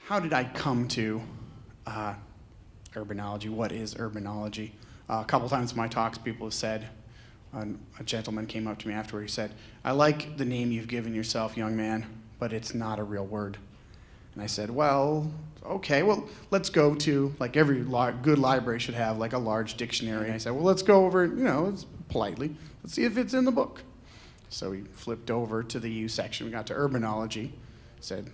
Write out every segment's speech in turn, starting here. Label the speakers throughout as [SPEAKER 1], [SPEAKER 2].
[SPEAKER 1] how did I come to urbanology? What is urbanology? A couple times in my talks, people have said, a gentleman came up to me afterward, he said, "I like the name you've given yourself, young man, but it's not a real word." And I said, well, okay, well, let's go to, like every good library should have, like a large dictionary. And I said, well, let's go over it, politely. Let's see if it's in the book. So we flipped over to the U section. We got to urbanology. Said,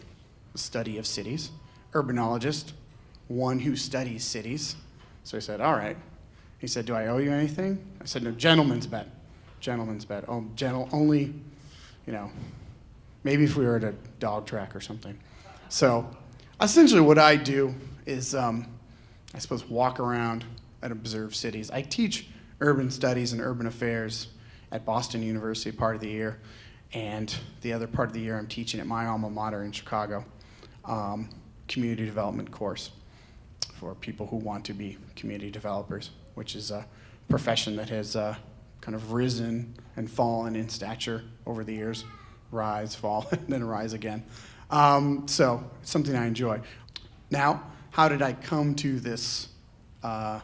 [SPEAKER 1] the study of cities. Urbanologist, one who studies cities. So I said, all right. He said, do I owe you anything? I said, no, gentleman's bet. Gentleman's bet. Oh, only, maybe if we were at a dog track or something. So essentially what I do is, I suppose, walk around and observe cities. I teach urban studies and urban affairs at Boston University part of the year, and the other part of the year I'm teaching at my alma mater in Chicago, community development course for people who want to be community developers, which is a profession that has kind of risen and fallen in stature over the years. Rise, fall, and then rise again. So it's something I enjoy. Now, how did I come to this, how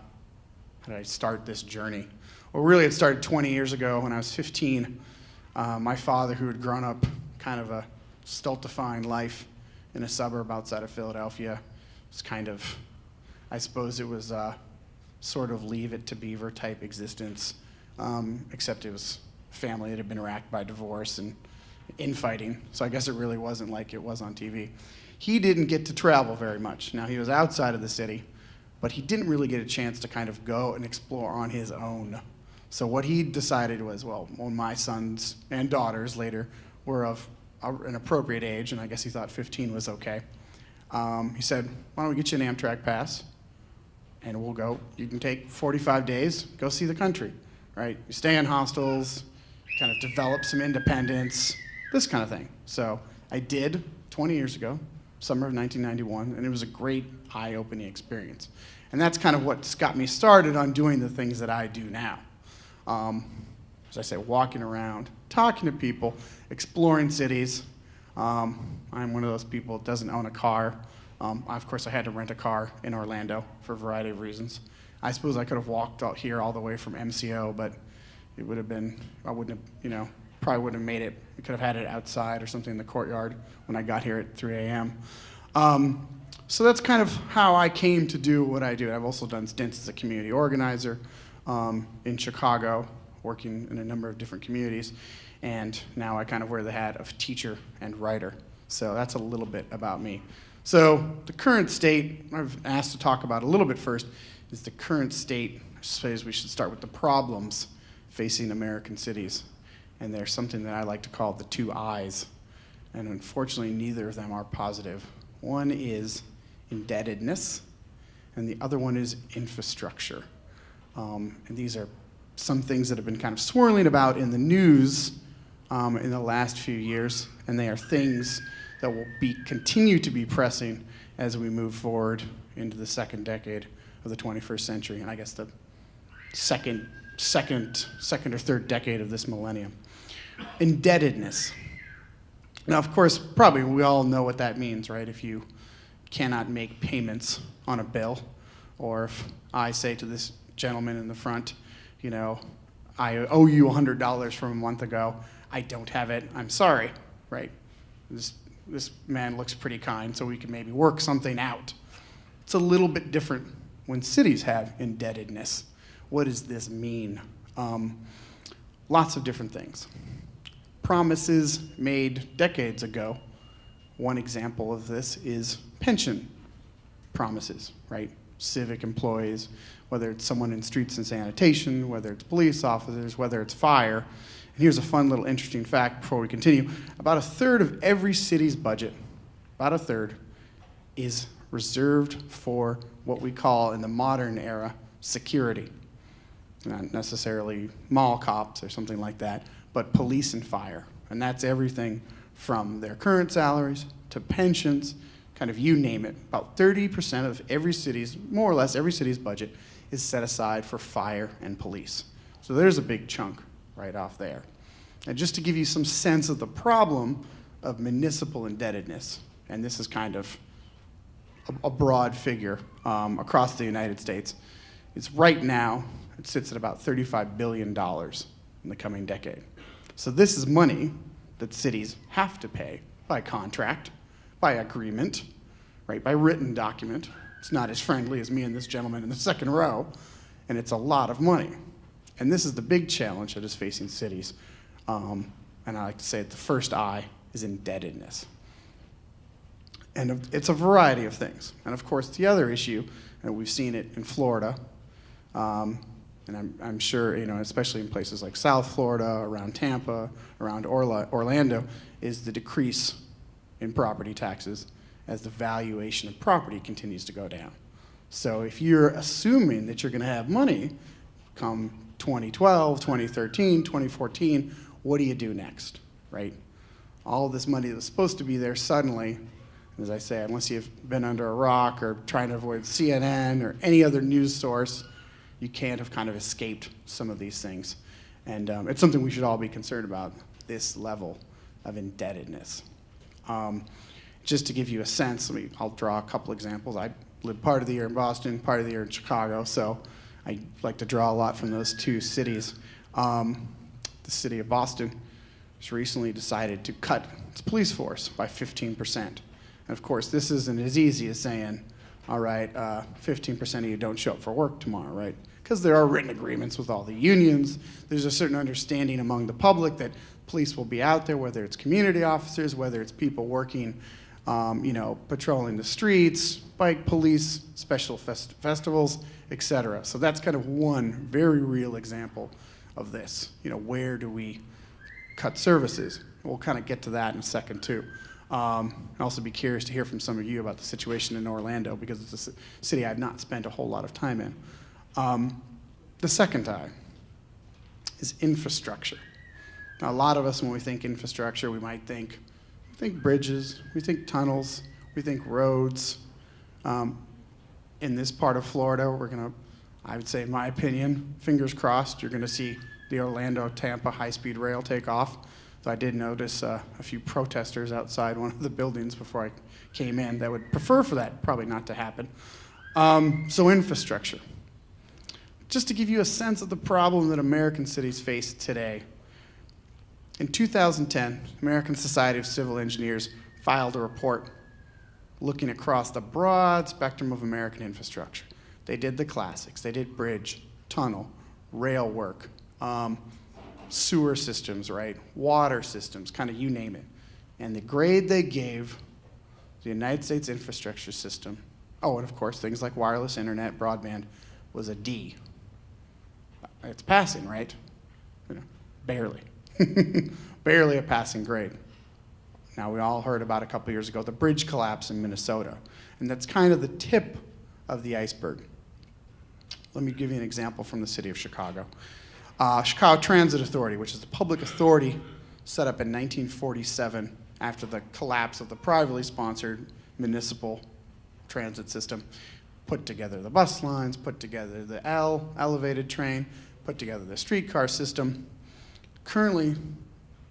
[SPEAKER 1] did I start this journey? Well, really it started 20 years ago when I was 15. My father, who had grown up kind of a stultifying life in a suburb outside of Philadelphia, was kind of, I suppose it was sort of Leave It to Beaver type existence, except it was a family that had been racked by divorce and infighting, so I guess it really wasn't like it was on TV. He didn't get to travel very much. Now, he was outside of the city, but he didn't really get a chance to kind of go and explore on his own. So what he decided was, well, when my sons and daughters later were of an appropriate age, and I guess he thought 15 was okay, he said, why don't we get you an Amtrak pass, and we'll go. You can take 45 days, go see the country, right? You stay in hostels, kind of develop some independence, this kind of thing. So I did 20 years ago, summer of 1991, and it was a great eye-opening experience. And that's kind of what's got me started on doing the things that I do now. As I say, walking around, talking to people, exploring cities. I'm one of those people that doesn't own a car. Of course, I had to rent a car in Orlando for a variety of reasons. I suppose I could have walked out here all the way from MCO, but it would have been, I wouldn't have, probably wouldn't have made it. We could have had it outside or something in the courtyard when I got here at 3 a.m. So that's kind of how I came to do what I do. I've also done stints as a community organizer in Chicago, working in a number of different communities, and now I kind of wear the hat of teacher and writer. So that's a little bit about me. So the current state, I've asked to talk about a little bit first, is the current state. I suppose we should start with the problems facing American cities. And there's something that I like to call the two I's. And unfortunately, neither of them are positive. One is indebtedness, and the other one is infrastructure. And these are some things that have been kind of swirling about in the news in the last few years, and they are things that will continue to be pressing as we move forward into the second decade of the 21st century, and I guess the second or third decade of this millennium. Indebtedness. Now, of course, probably we all know what that means, right? If you cannot make payments on a bill, or if I say to this gentleman in the front, I owe you $100 from a month ago, I don't have it, I'm sorry, right? This man looks pretty kind, so we can maybe work something out. It's a little bit different when cities have indebtedness. What does this mean? Lots of different things. Promises made decades ago. One example of this is pension promises, right? Civic employees, whether it's someone in streets and sanitation, whether it's police officers, whether it's fire. And here's a fun little interesting fact before we continue. About a third of every city's budget, about a third, is reserved for what we call in the modern era security. Not necessarily mall cops or something like that, but police and fire. And that's everything from their current salaries to pensions, kind of you name it. About 30% of every city's, more or less every city's budget is set aside for fire and police. So there's a big chunk right off there. And just to give you some sense of the problem of municipal indebtedness, and this is kind of a broad figure across the United States. It's right now, it sits at about $35 billion in the coming decade. So this is money that cities have to pay by contract, by agreement, right, by written document. It's not as friendly as me and this gentleman in the second row, and it's a lot of money. And this is the big challenge that is facing cities. And I like to say that the first I is indebtedness. And it's a variety of things. And of course, the other issue, and we've seen it in Florida, and I'm sure, especially in places like South Florida, around Tampa, around Orlando, is the decrease in property taxes as the valuation of property continues to go down. So if you're assuming that you're going to have money come 2012, 2013, 2014, what do you do next, right? All this money that's supposed to be there suddenly, as I say, unless you've been under a rock or trying to avoid CNN or any other news source, you can't have kind of escaped some of these things. And it's something we should all be concerned about, this level of indebtedness. Just to give you a sense, I'll draw a couple examples. I lived part of the year in Boston, part of the year in Chicago, so I like to draw a lot from those two cities. The city of Boston just recently decided to cut its police force by 15%. And of course, this isn't as easy as saying, all right, 15% of you don't show up for work tomorrow, right? Because there are written agreements with all the unions. There's a certain understanding among the public that police will be out there, whether it's community officers, whether it's people working, patrolling the streets, bike police, special festivals, etc. So that's kind of one very real example of this. Where do we cut services? We'll kind of get to that in a second too. I'll also be curious to hear from some of you about the situation in Orlando, because it's a city I've not spent a whole lot of time in. The second I is infrastructure. Now, a lot of us, when we think infrastructure, we might think bridges, we think tunnels, we think roads. In this part of Florida, I would say, in my opinion, fingers crossed, you're gonna see the Orlando-Tampa high-speed rail take off. So I did notice a few protesters outside one of the buildings before I came in that would prefer for that probably not to happen. So infrastructure. Just to give you a sense of the problem that American cities face today. In 2010, American Society of Civil Engineers filed a report looking across the broad spectrum of American infrastructure. They did the classics. They did bridge, tunnel, rail work, sewer systems, right? Water systems, kind of you name it. And the grade they gave the United States infrastructure system, and of course things like wireless internet, broadband, was a D. It's passing, right? Barely. Barely a passing grade. Now, we all heard about a couple years ago the bridge collapse in Minnesota, and that's kind of the tip of the iceberg. Let me give you an example from the city of Chicago. Chicago Transit Authority, which is the public authority set up in 1947 after the collapse of the privately sponsored municipal transit system, put together the bus lines, put together the elevated train, put together the streetcar system. Currently,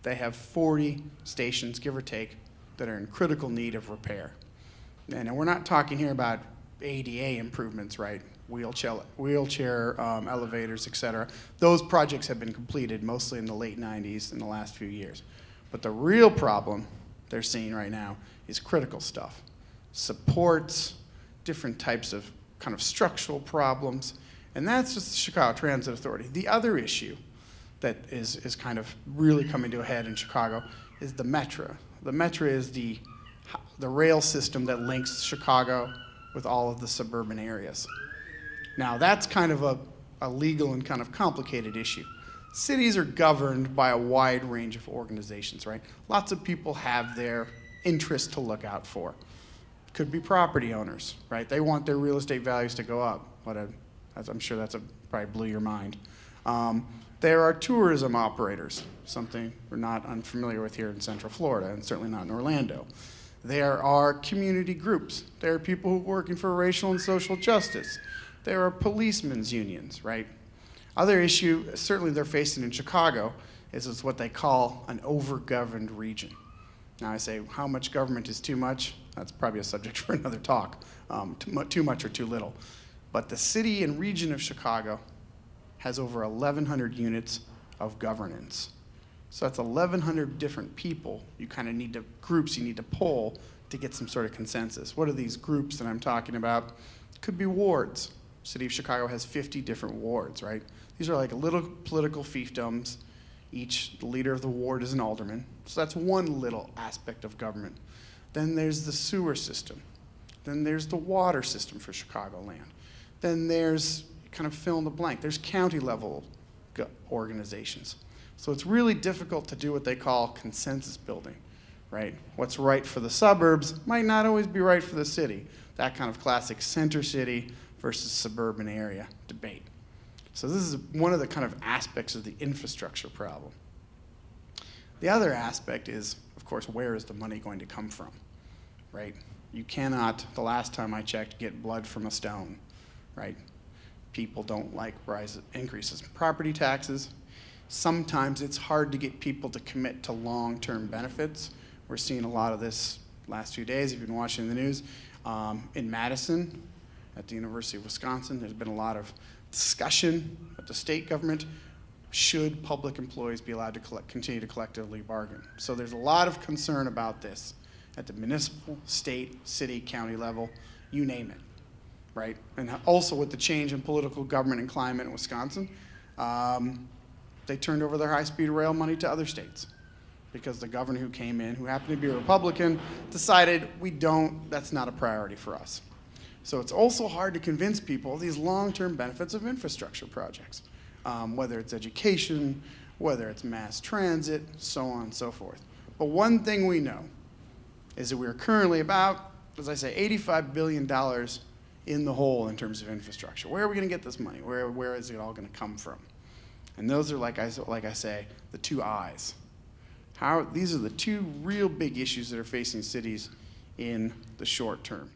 [SPEAKER 1] they have 40 stations, give or take, that are in critical need of repair. And we're not talking here about ADA improvements, right? Wheelchair elevators, et cetera. Those projects have been completed mostly in the late 90s in the last few years. But the real problem they're seeing right now is critical stuff. Supports, different types of kind of structural problems, and that's just the Chicago Transit Authority. The other issue that is kind of really coming to a head in Chicago is the Metra. The Metra is the rail system that links Chicago with all of the suburban areas. Now, that's kind of a legal and kind of complicated issue. Cities are governed by a wide range of organizations, right? Lots of people have their interests to look out for. Could be property owners, right? They want their real estate values to go up. I'm sure that's probably blew your mind. There are tourism operators, something we're not unfamiliar with here in Central Florida, and certainly not in Orlando. There are community groups. There are people who are working for racial and social justice. There are policemen's unions, right? Other issue, certainly they're facing in Chicago, is what they call an over-governed region. Now I say, how much government is too much? That's probably a subject for another talk, too much or too little. But the city and region of Chicago has over 1,100 units of governance. So that's 1,100 different people groups you need to pull to get some sort of consensus. What are these groups that I'm talking about? Could be wards. City of Chicago has 50 different wards, right? These are like little political fiefdoms. The leader of the ward is an alderman. So that's one little aspect of government. Then there's the sewer system. Then there's the water system for Chicagoland. Then there's, kind of fill in the blank, there's county level organizations. So it's really difficult to do what they call consensus building, right? What's right for the suburbs might not always be right for the city. That kind of classic center city versus suburban area debate. So this is one of the kind of aspects of the infrastructure problem. The other aspect is, of course, where is the money going to come from, right? You cannot, the last time I checked, get blood from a stone, right? People don't like increases in property taxes. Sometimes it's hard to get people to commit to long-term benefits. We're seeing a lot of this last few days. If you've been watching the news, in Madison, at the University of Wisconsin, there's been a lot of discussion at the state government. Should public employees be allowed to continue to collectively bargain? So there's a lot of concern about this at the municipal, state, city, county level, you name it, right? And also with the change in political government and climate in Wisconsin, they turned over their high-speed rail money to other states because the governor who came in, who happened to be a Republican, decided that's not a priority for us. So it's also hard to convince people of these long-term benefits of infrastructure projects, whether it's education, whether it's mass transit, so on and so forth. But one thing we know is that we are currently about, as I say, $85 billion in the hole in terms of infrastructure. Where are we going to get this money? Where is it all going to come from? And those are, like I say, the two I's. These are the two real big issues that are facing cities in the short term.